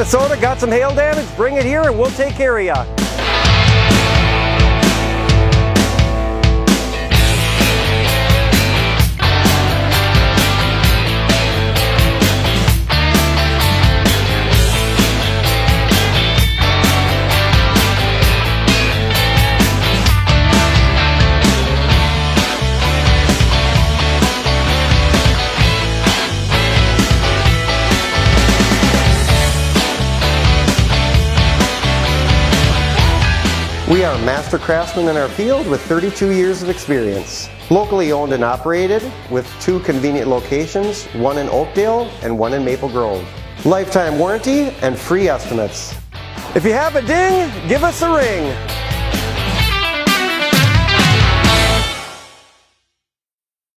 Minnesota, got some hail damage? Bring it here and we'll take care of ya. We are master craftsmen in our field with 32 years of experience. Locally owned and operated with 2 convenient locations, one in Oakdale and one in Maple Grove. Lifetime warranty and free estimates. If you have a ding, give us a ring.